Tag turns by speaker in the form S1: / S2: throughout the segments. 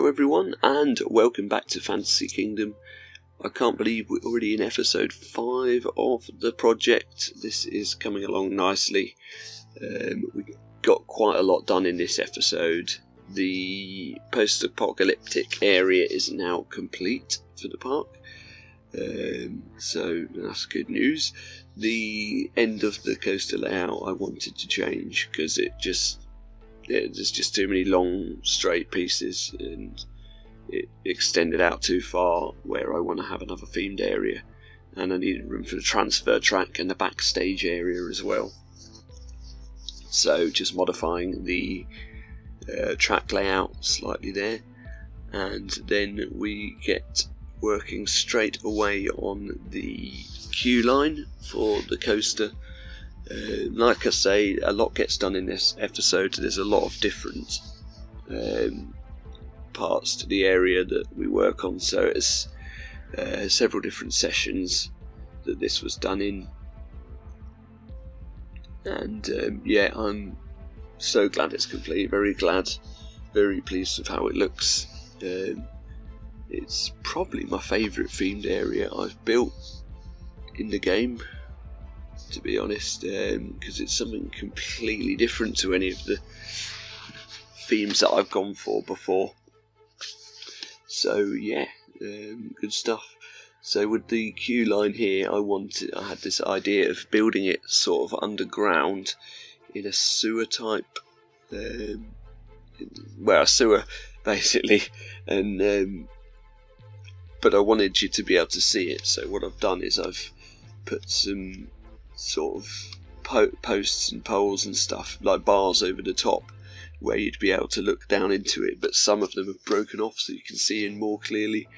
S1: Hello everyone, and welcome back to Fantasy Kingdom. I can't believe we're already in episode 5 of the project. This is coming along nicely. We got quite a lot done in this episode. The post-apocalyptic area is now complete for the park. So that's good news. The end of the coaster layout I wanted to change because there's just too many long straight pieces and it extended out too far where I want to have another themed area, and I needed room for the transfer track and the backstage area as well. So just modifying the track layout slightly there, and then we get working straight away on the queue line for the coaster. Like I say, a lot gets done in this episode. There's a lot of different parts to the area that we work on, so it's several different sessions that this was done in, and yeah, I'm so glad it's complete, very pleased with how it looks. It's probably my favourite themed area I've built in the game, to be honest, because it's something completely different to any of the themes that I've gone for before. So yeah, good stuff. So with the queue line here, I had this idea of building it sort of underground in a sewer type, well, a sewer basically, and but I wanted you to be able to see it. So what I've done is I've put some sort of posts and poles and stuff, like bars over the top, where you'd be able to look down into it, but some of them have broken off so you can see in more clearly,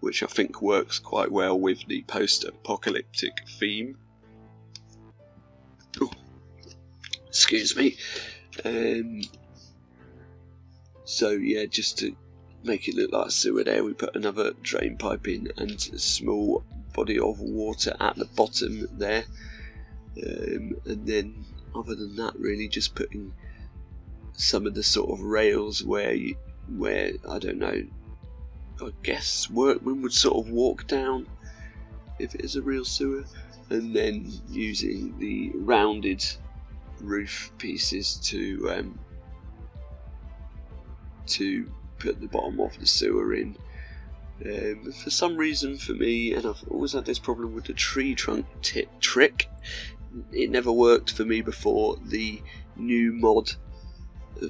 S1: which I think works quite well with the post-apocalyptic theme. Ooh, excuse me. So yeah, just to make it look like a sewer there, we put another drain pipe in and a small body of water at the bottom there, and then other than that, really just putting some of the sort of rails where I don't know, I guess workmen would sort of walk down if it is a real sewer, and then using the rounded roof pieces to put the bottom of the sewer in. For some reason, for me, and I've always had this problem with the tree trunk trick, it never worked for me before. The new mod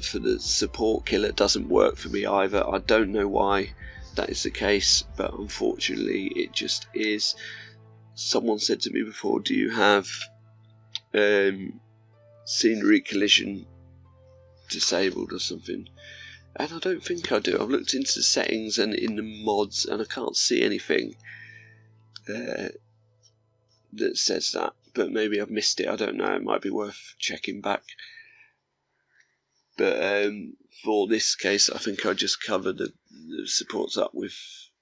S1: for the support killer doesn't work for me either. I don't know why that is the case, but unfortunately it just is. Someone said to me before, do you have scenery collision disabled or something? And I don't think I do. I've looked into the settings and in the mods and I can't see anything that says that, but maybe I've missed it, I don't know. It might be worth checking back. But for this case, I think I just cover the supports up with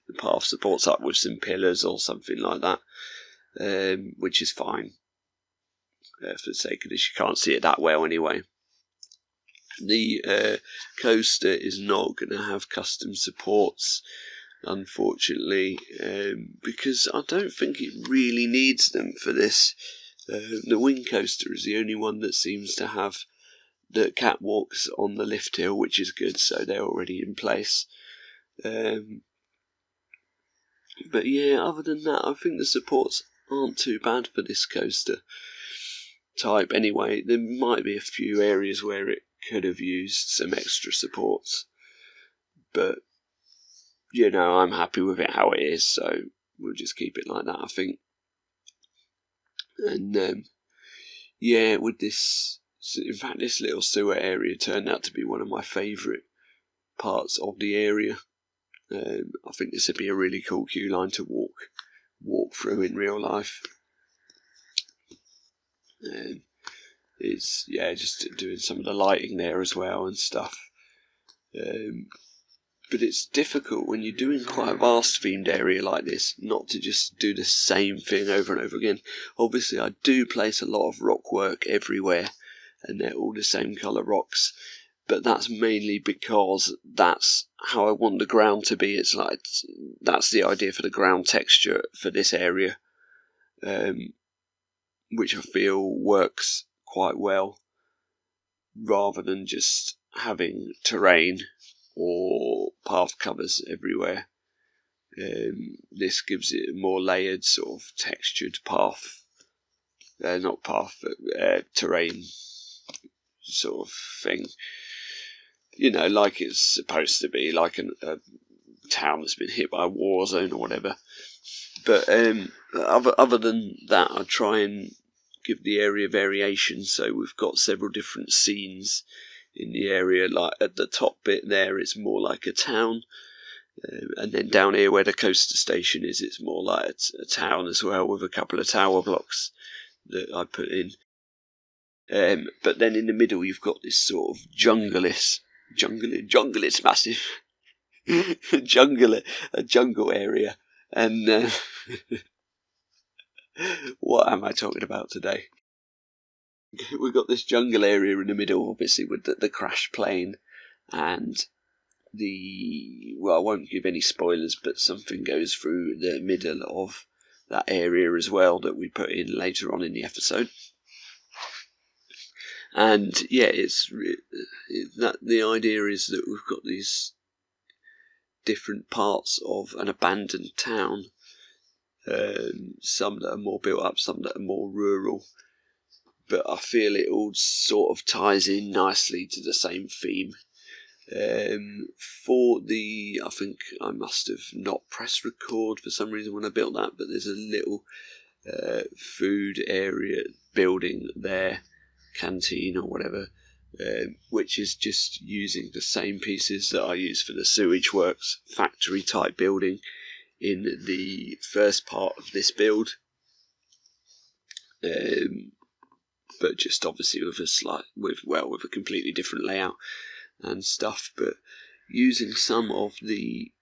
S1: the path supports up with some pillars or something like that, which is fine for the sake of this. You can't see it that well anyway. The coaster is not going to have custom supports, unfortunately, because I don't think it really needs them for this. The wing coaster is the only one that seems to have the catwalks on the lift hill, which is good, so they're already in place. But yeah, other than that, I think the supports aren't too bad for this coaster type anyway. There might be a few areas where it could have used some extra supports, but you know, I'm happy with it how it is, so we'll just keep it like that, I think. And yeah, with this, in fact, this little sewer area turned out to be one of my favourite parts of the area. I think this would be a really cool queue line to walk through in real life. It's, yeah, just doing some of the lighting there as well and stuff. But it's difficult when you're doing quite a vast themed area like this not to just do the same thing over and over again. Obviously I do place a lot of rock work everywhere and they're all the same colour rocks, but that's mainly because that's how I want the ground to be. It's like that's the idea for the ground texture for this area, which I feel works quite well, rather than just having terrain or path covers everywhere. This gives it a more layered, sort of textured path, not path, but terrain sort of thing. You know, like it's supposed to be, like a town that's been hit by a war zone or whatever. But other than that, I try and give the area variation. So we've got several different scenes in the area. Like at the top bit there, it's more like a town. And then down here where the coaster station is, it's more like a town as well, with a couple of tower blocks that I put in. But then in the middle you've got this sort of jungle it's massive. a jungle area. And what am I talking about today? We've got this jungle area in the middle, obviously, with the crash plane and well, I won't give any spoilers, but something goes through the middle of that area as well that we put in later on in the episode. And yeah, the idea is that we've got these different parts of an abandoned town, some that are more built up, some that are more rural, but I feel it all sort of ties in nicely to the same theme. I think I must have not pressed record for some reason when I built that, but there's a little food area building there, canteen or whatever, which is just using the same pieces that I use for the sewage works factory type building in the first part of this build, but just obviously with a completely different layout and stuff, but using some of the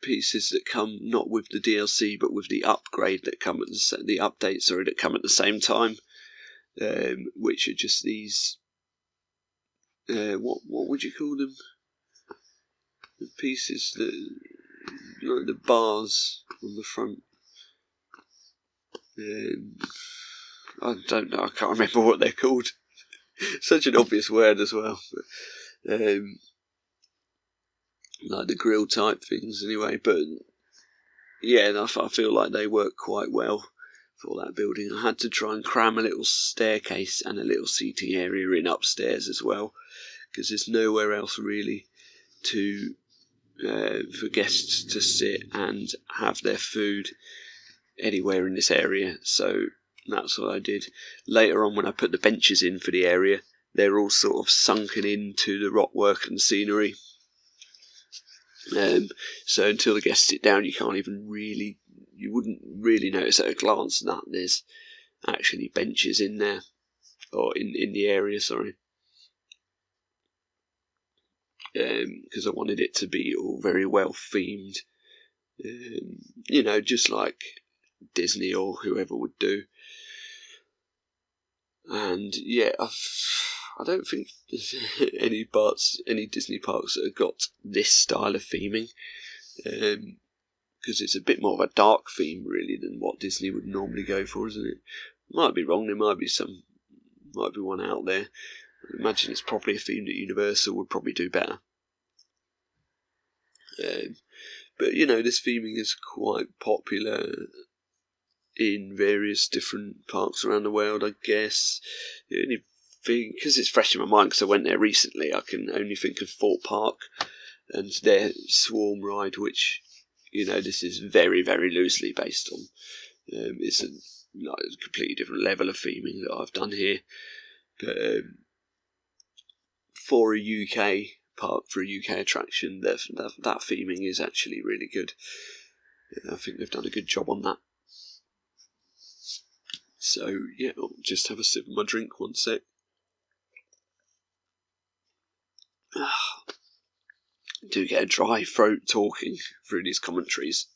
S1: pieces that come not with the DLC but with the upgrade that come at the updates that come at the same time, which are just these what would you call them? The pieces that, like the bars on the front. I don't know. I can't remember what they're called. Such an obvious word as well. But, like the grill type things, anyway. But yeah, I feel like they work quite well for that building. I had to try and cram a little staircase and a little seating area in upstairs as well, because there's nowhere else really to for guests to sit and have their food anywhere in this area. So that's what I did. Later on, when I put the benches in for the area, they're all sort of sunken into the rock work and scenery. So until the guests sit down, you wouldn't really notice at a glance that there's actually benches in there, or in the area, sorry. Because I wanted it to be all very well themed, just like Disney or whoever would do. And yeah, I don't think there's any Disney parks that have got this style of theming, because it's a bit more of a dark theme really than what Disney would normally go for, isn't it? Might be wrong. There might be one out there. I imagine it's probably a theme that Universal would probably do better. But this theming is quite popular in various different parks around the world, I guess. The only thing, because it's fresh in my mind because I went there recently, I can only think of Fort Park and their Swarm ride, which this is very, very loosely based on. It's a completely different level of theming that I've done here, but for a UK park, for a UK attraction, that theming is actually really good. I think they've done a good job on that. So yeah, I'll just have a sip of my drink, one sec. Do get a dry throat talking through these commentaries,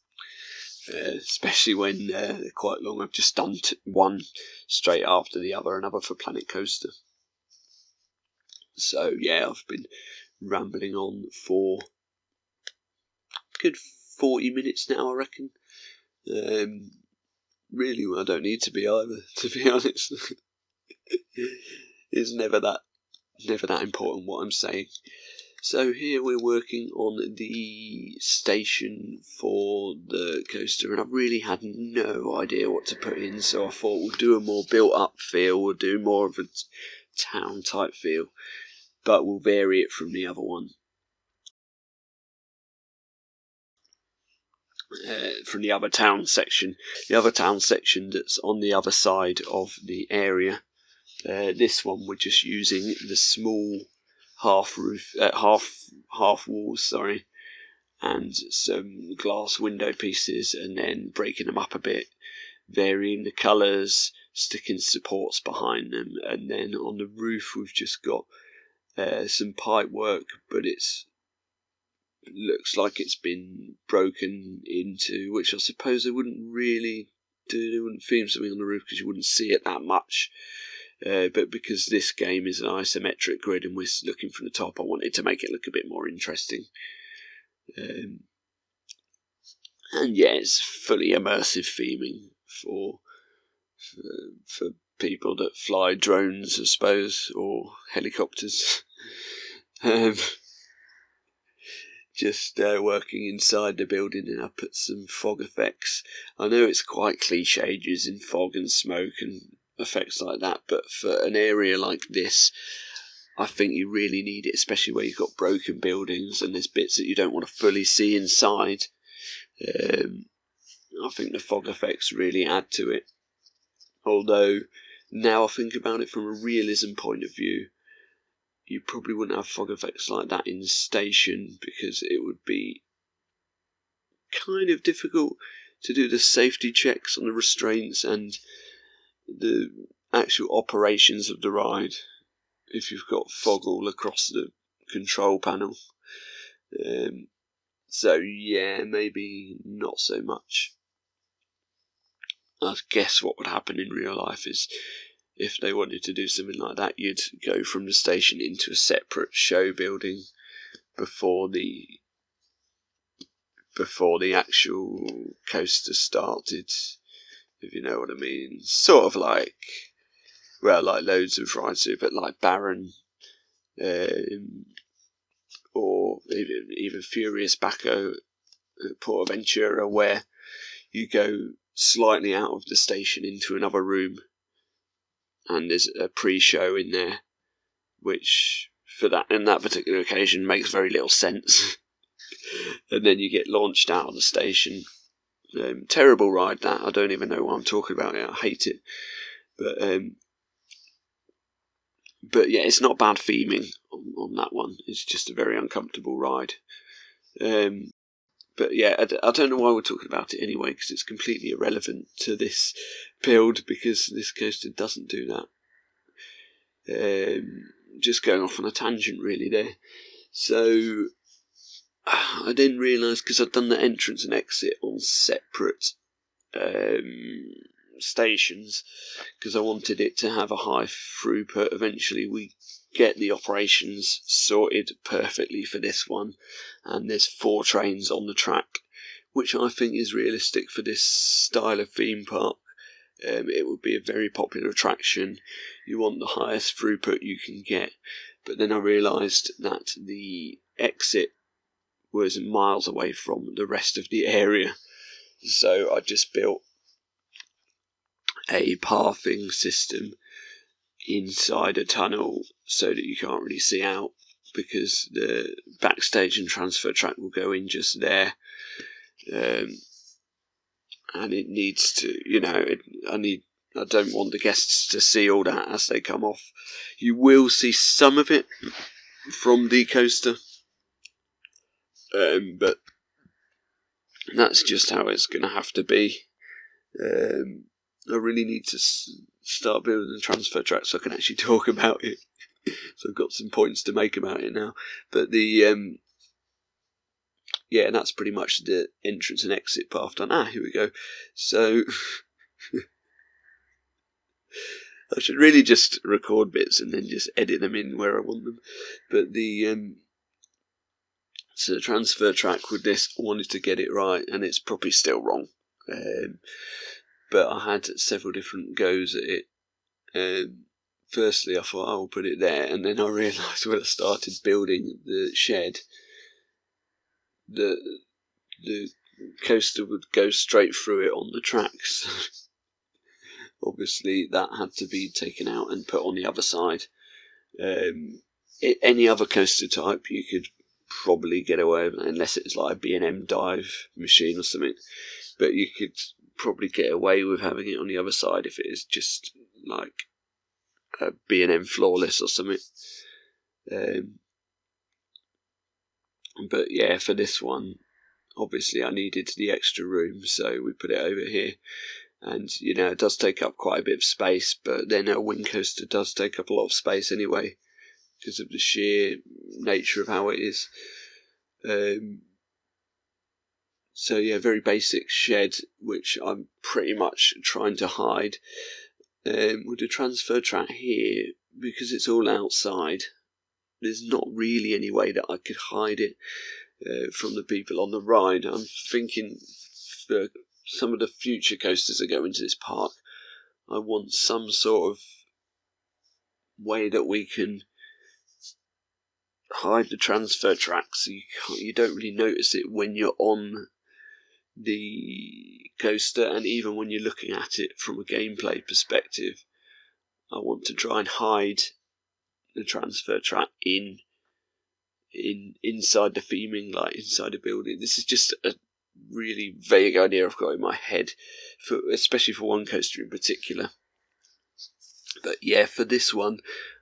S1: especially when they're quite long. I've just done one straight after the other, another for Planet Coaster. So yeah, I've been rambling on for a good 40 minutes now, I reckon. Really, I don't need to be either, to be honest. It's never that important what I'm saying. So here we're working on the station for the coaster, and I've really had no idea what to put in, so I thought we'll do a more built-up feel, we'll do more of a town-type feel, but we'll vary it from the other one. From the other town section. The other town section that's on the other side of the area. This one we're just using the small half walls, and some glass window pieces, and then breaking them up a bit, varying the colours, sticking supports behind them, and then on the roof we've just got some pipe work, but looks like it's been broken into, which I suppose they wouldn't really do. They wouldn't film something on the roof because you wouldn't see it that much. But because this game is an isometric grid and we're looking from the top, I wanted to make it look a bit more interesting. And yeah, it's fully immersive theming for people that fly drones, I suppose, or helicopters. Just working inside the building, and I put some fog effects. I know it's quite cliche using fog and smoke and effects like that, but for an area like this, I think you really need it, especially where you've got broken buildings and there's bits that you don't want to fully see inside. I think the fog effects really add to it. Although, now I think about it from a realism point of view, you probably wouldn't have fog effects like that in station, because it would be kind of difficult to do the safety checks on the restraints and the actual operations of the ride if you've got fog all across the control panel. So yeah, maybe not so much. I guess what would happen in real life is, if they wanted to do something like that, you'd go from the station into a separate show building before the actual coaster started, if you know what I mean. Sort of like, well, like loads of rides do, but like Baron, or even Furious Baco at Portaventura, where you go slightly out of the station into another room, and there's a pre-show in there, which for that in that particular occasion makes very little sense. And then you get launched out of the station. Terrible ride that. I don't even know what I'm talking about here. I hate it. But yeah, it's not bad theming on that one. It's just a very uncomfortable ride. But yeah, I don't know why we're talking about it anyway, because it's completely irrelevant to this build, because this coaster doesn't do that. Just going off on a tangent really there. So I didn't realise, because I'd done the entrance and exit on separate stations, because I wanted it to have a high throughput. Eventually we get the operations sorted perfectly for this one, and there's 4 trains on the track, which I think is realistic for this style of theme park. It would be a very popular attraction. You want the highest throughput you can get, but then I realised that the exit was miles away from the rest of the area, so I just built a pathing system inside a tunnel so that you can't really see out, because the backstage and transfer track will go in just there, and it needs to, I don't want the guests to see all that as they come off. You will see some of it from the coaster, but that's just how it's going to have to be. I really need to start building the transfer track so I can actually talk about it. So I've got some points to make about it now. But the yeah, that's pretty much the entrance and exit path done. Here we go. So I should really just record bits and then just edit them in where I want them. But so the transfer track with this, I wanted to get it right, and it's probably still wrong. But I had several different goes at it. Firstly, I thought I'll put it there, and then I realised when I started building the shed, the coaster would go straight through it on the tracks. Obviously, that had to be taken out and put on the other side. Any other coaster type you could probably get away with, unless it's like a B&M dive machine or something. But you could probably get away with having it on the other side if it is just like a B&M flawless or something. But yeah, for this one, obviously I needed the extra room, so we put it over here. And, you know, it does take up quite a bit of space, but then a wing coaster does take up a lot of space anyway, because of the sheer nature of how it is. So yeah, very basic shed, which I'm pretty much trying to hide. With the transfer track here, because it's all outside, there's not really any way that I could hide it from the people on the ride. I'm thinking for some of the future coasters that go into this park, I want some sort of way that we can hide the transfer track so you don't really notice it when you're on the coaster, and even when you're looking at it from a gameplay perspective. I want to try and hide the transfer track inside the theming, like inside the building. This is just a really vague idea I've got in my head, especially for one coaster in particular. But yeah, for this one,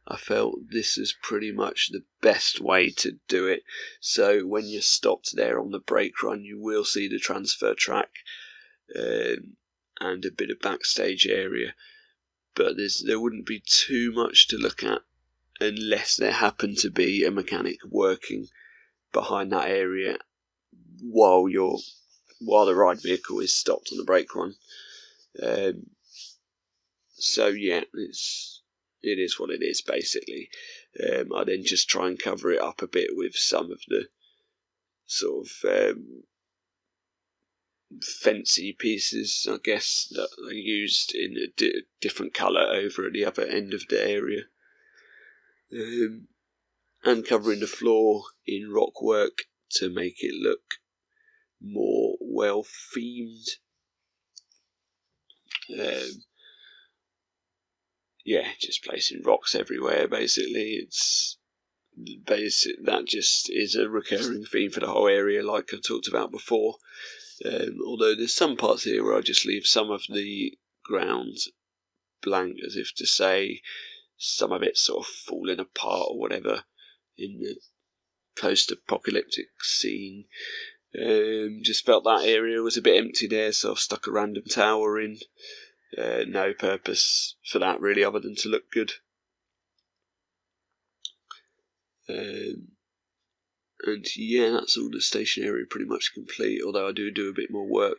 S1: I felt this is pretty much the best way to do it. So when you're stopped there on the brake run, you will see the transfer track and a bit of backstage area. But there wouldn't be too much to look at unless there happened to be a mechanic working behind that area while the ride vehicle is stopped on the brake run. So yeah, it is what it is basically. I then just try and cover it up a bit with some of the sort of fancy pieces, I guess, that are used in a different colour over at the other end of the area. And covering the floor in rock work to make it look more well themed. Yeah, just placing rocks everywhere basically. That just is a recurring theme for the whole area, like I talked about before. Although there's some parts here where I just leave some of the ground blank, as if to say some of it's sort of falling apart or whatever in the post-apocalyptic scene. Just felt that area was a bit empty there, so I've stuck a random tower in. No purpose for that really, other than to look good. And yeah, that's all the station area pretty much complete, although I do a bit more work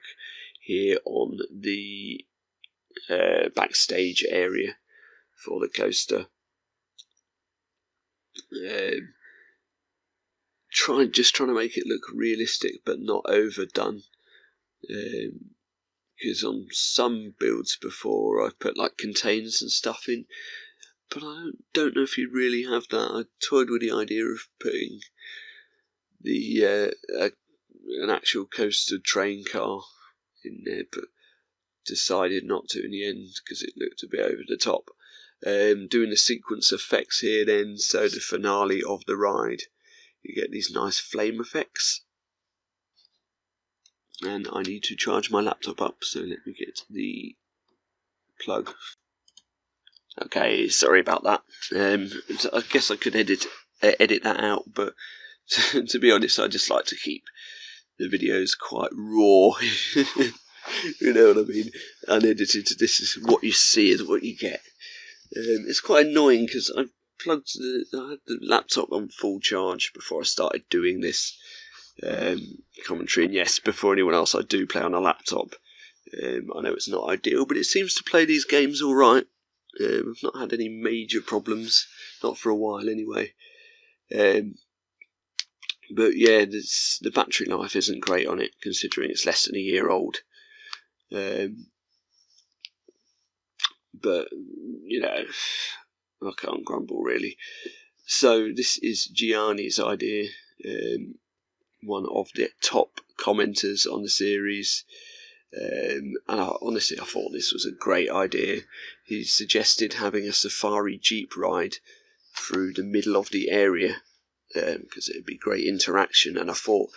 S1: here on the backstage area for the coaster. Trying to make it look realistic but not overdone, because on some builds before I've put like containers and stuff in, but I don't know if you really have that. I toyed with the idea of putting an actual coaster train car in there, but decided not to in the end because it looked a bit over the top. Doing the sequence effects here then, so the finale of the ride, you get these nice flame effects. And I need to charge my laptop up, so let me get the plug. Okay, sorry about that. I guess I could edit that out, but to be honest, I just like to keep the videos quite raw. You know what I mean? Unedited. This is what you see is what you get. It's quite annoying because I had the laptop on full charge before I started doing this commentary, and yes, before anyone else, I do play on a laptop. I know it's not ideal, but it seems to play these games all right. I've not had any major problems, not for a while anyway. But yeah, the battery life isn't great on it, considering it's less than a year old. But, you know, I can't grumble really. So this is Gianni's idea, one of the top commenters on the series. And honestly, I thought this was a great idea. He suggested having a safari jeep ride through the middle of the area, because it'd be great interaction. And I thought,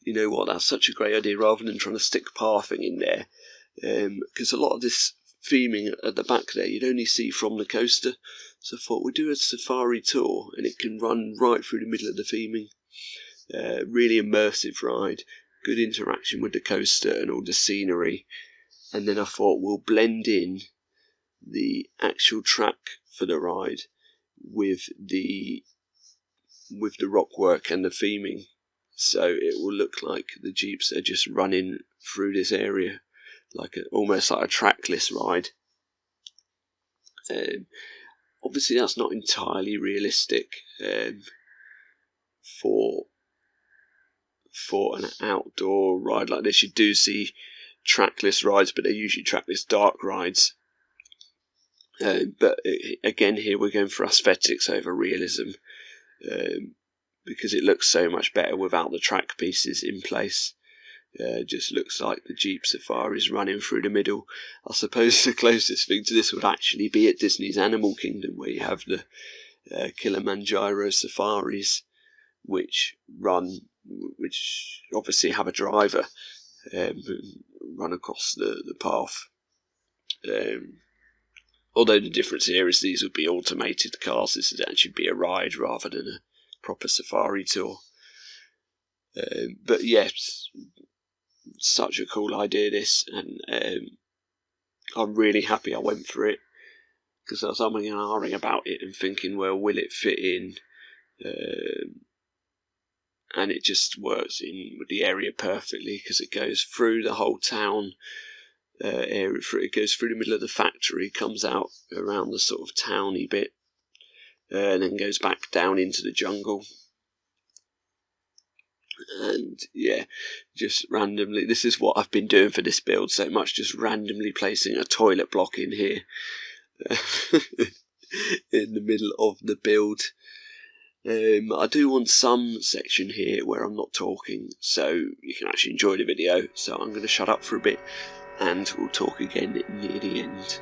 S1: you know what, that's such a great idea, rather than trying to stick pathing in there, because a lot of this theming at the back there you'd only see from the coaster. So I thought we'd do a safari tour, and it can run right through the middle of the theming. Really immersive ride, good interaction with the coaster and all the scenery. And then I thought we'll blend in the actual track for the ride with the rock work and the theming, so it will look like the jeeps are just running through this area, like almost like a trackless ride. Obviously that's not entirely realistic for an outdoor ride like this. You do see trackless rides, but they're usually trackless dark rides. But again, here we're going for aesthetics over realism, because it looks so much better without the track pieces in place. Just looks like the Jeep Safari is running through the middle. I suppose the closest thing to this would actually be at Disney's Animal Kingdom, where you have the Kilimanjaro safaris, which obviously have a driver run across the path. Although the difference here is these would be automated cars, this would actually be a ride rather than a proper safari tour. But yes, such a cool idea this, and I'm really happy I went for it, because I was umming and ahhing about it and thinking, well, will it fit in? And it just works in with the area perfectly, because it goes through the whole town area. It goes through the middle of the factory, comes out around the sort of towny bit, and then goes back down into the jungle. And yeah, just randomly, this is what I've been doing for this build so much, just randomly placing a toilet block in here in the middle of the build. I do want some section here where I'm not talking, so you can actually enjoy the video. So I'm going to shut up for a bit, and we'll talk again near the end.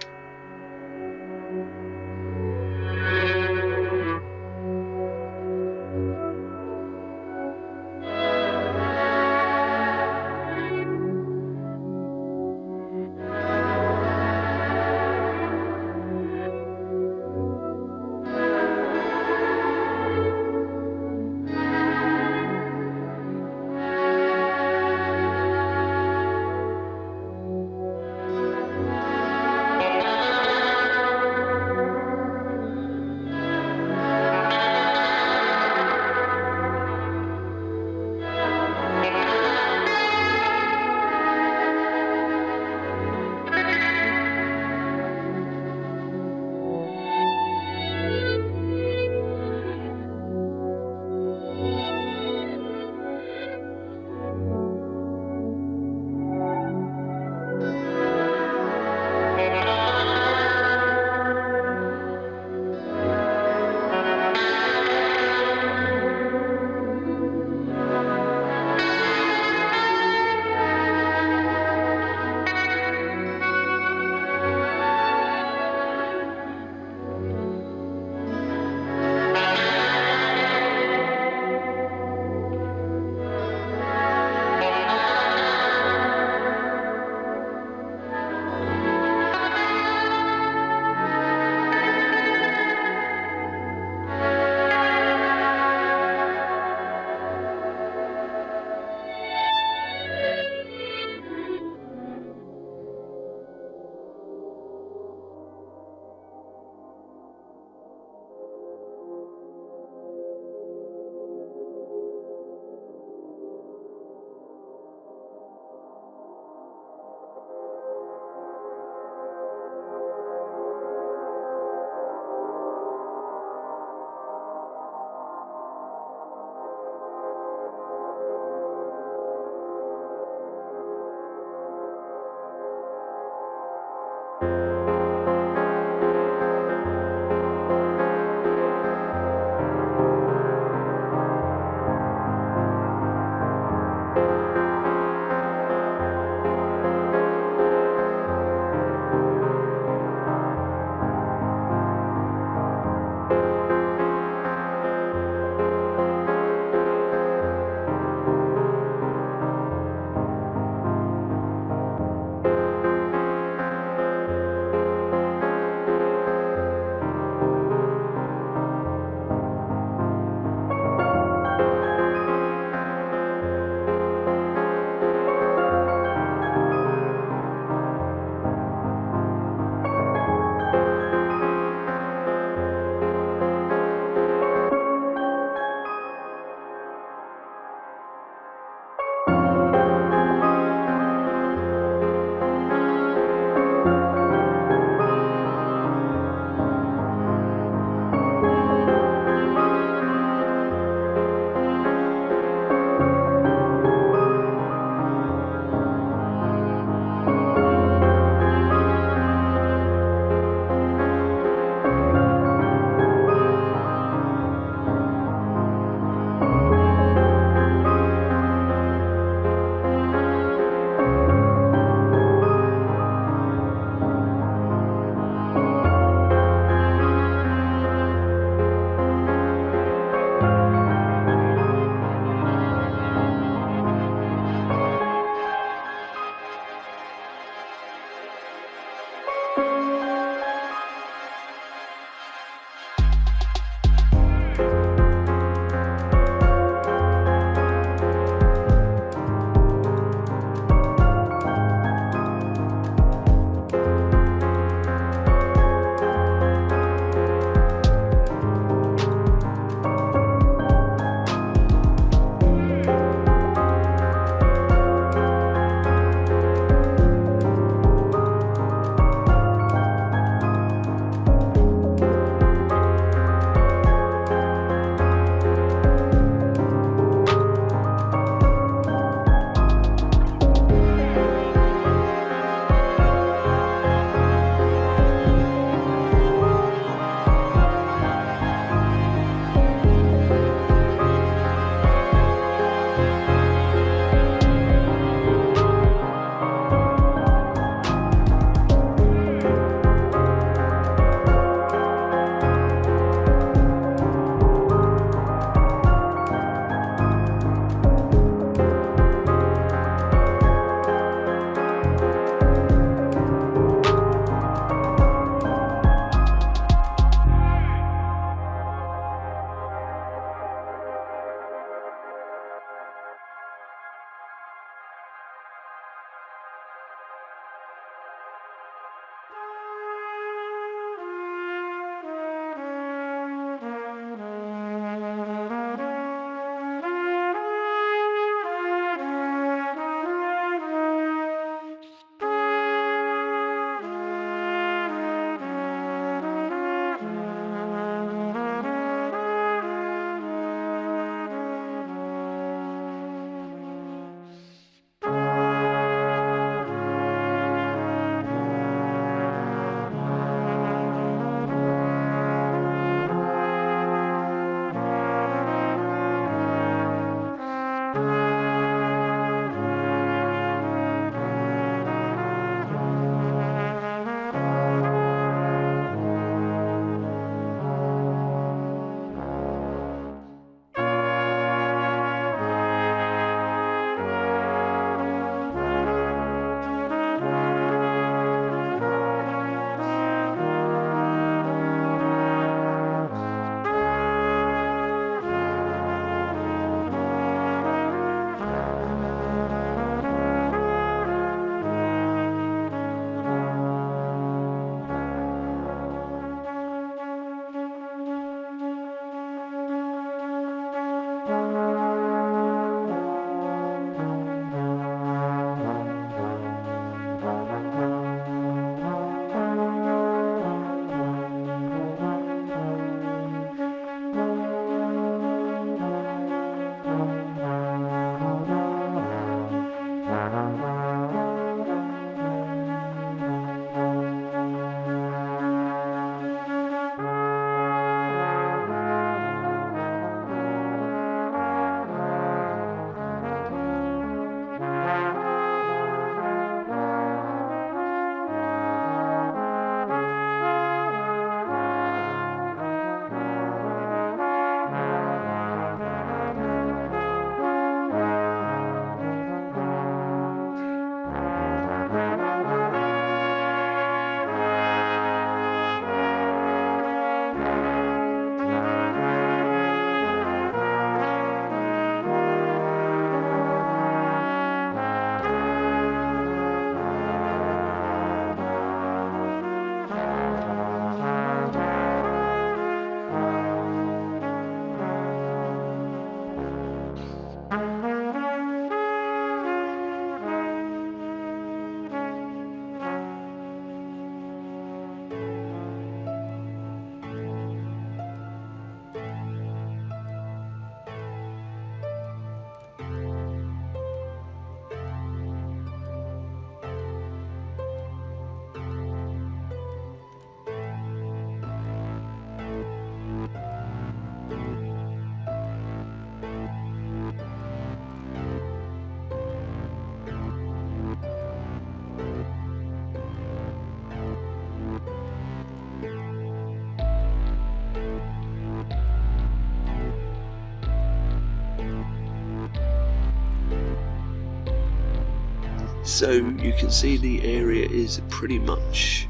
S1: So you can see the area is pretty much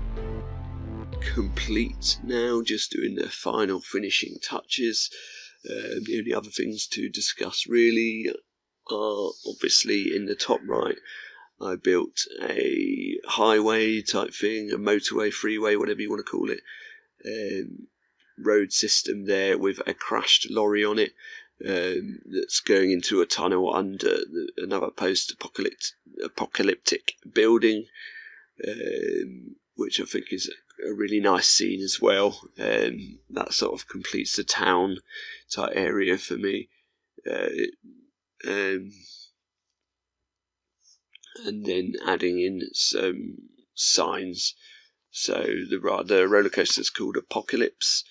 S1: complete now, just doing the final finishing touches. The only other things to discuss really are obviously in the top right. I built a highway type thing, a motorway, freeway, whatever you want to call it, road system there with a crashed lorry on it that's going into a tunnel under another post-apocalyptic building, which I think is a really nice scene as well. That sort of completes the town type area for me. And then adding in some signs. So the roller coaster is called Apocalypse,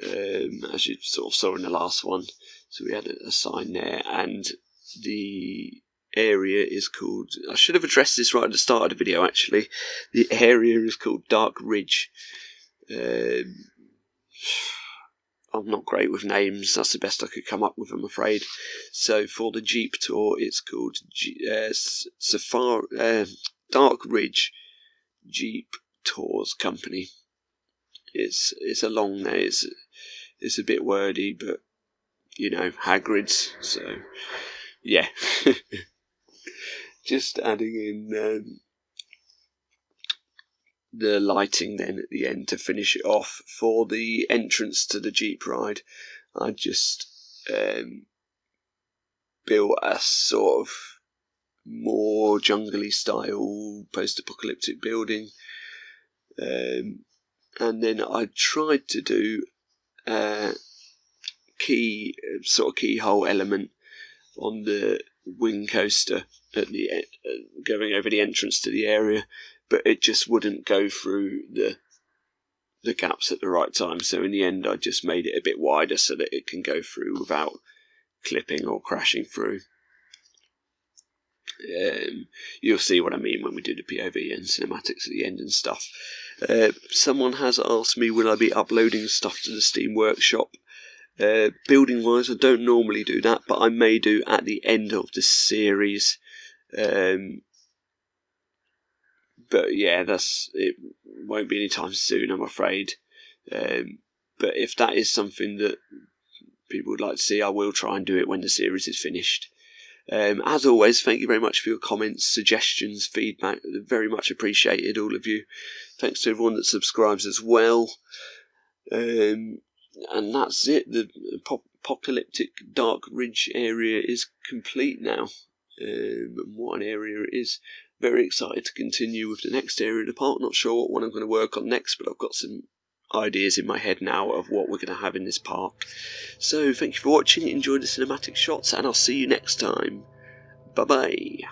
S1: as you sort of saw in the last one. So we had a sign there, and the area is called, I should have addressed this right at the start of the video actually, the area is called Dark Ridge. I'm not great with names, that's the best I could come up with, I'm afraid. So for the Jeep tour, it's called Dark Ridge Jeep Tours Company. It's a long name, it's a bit wordy, but you know, Hagrid's, so yeah. Just adding in the lighting then at the end to finish it off. For the entrance to the Jeep ride, I just built a sort of more jungly style post-apocalyptic building, and then I tried to do a keyhole element on the wing coaster at the going over the entrance to the area, but it just wouldn't go through the gaps at the right time. So in the end, I just made it a bit wider so that it can go through without clipping or crashing through. You'll see what I mean when we do the POV and cinematics at the end and stuff. Someone has asked me, will I be uploading stuff to the Steam Workshop? Building wise, I don't normally do that, but I may do at the end of the series. But yeah, it won't be anytime soon, I'm afraid. But if that is something that people would like to see, I will try and do it when the series is finished. As always, thank you very much for your comments, suggestions, feedback. Very much appreciated, all of you. Thanks to everyone that subscribes as well. And that's it. The Apocalyptic Dark Ridge area is complete now. And what an area it is. Very excited to continue with the next area of the park. Not sure what one I'm going to work on next, but I've got some ideas in my head now of what we're going to have in this park. So thank you for watching, enjoy the cinematic shots, and I'll see you next time. Bye bye.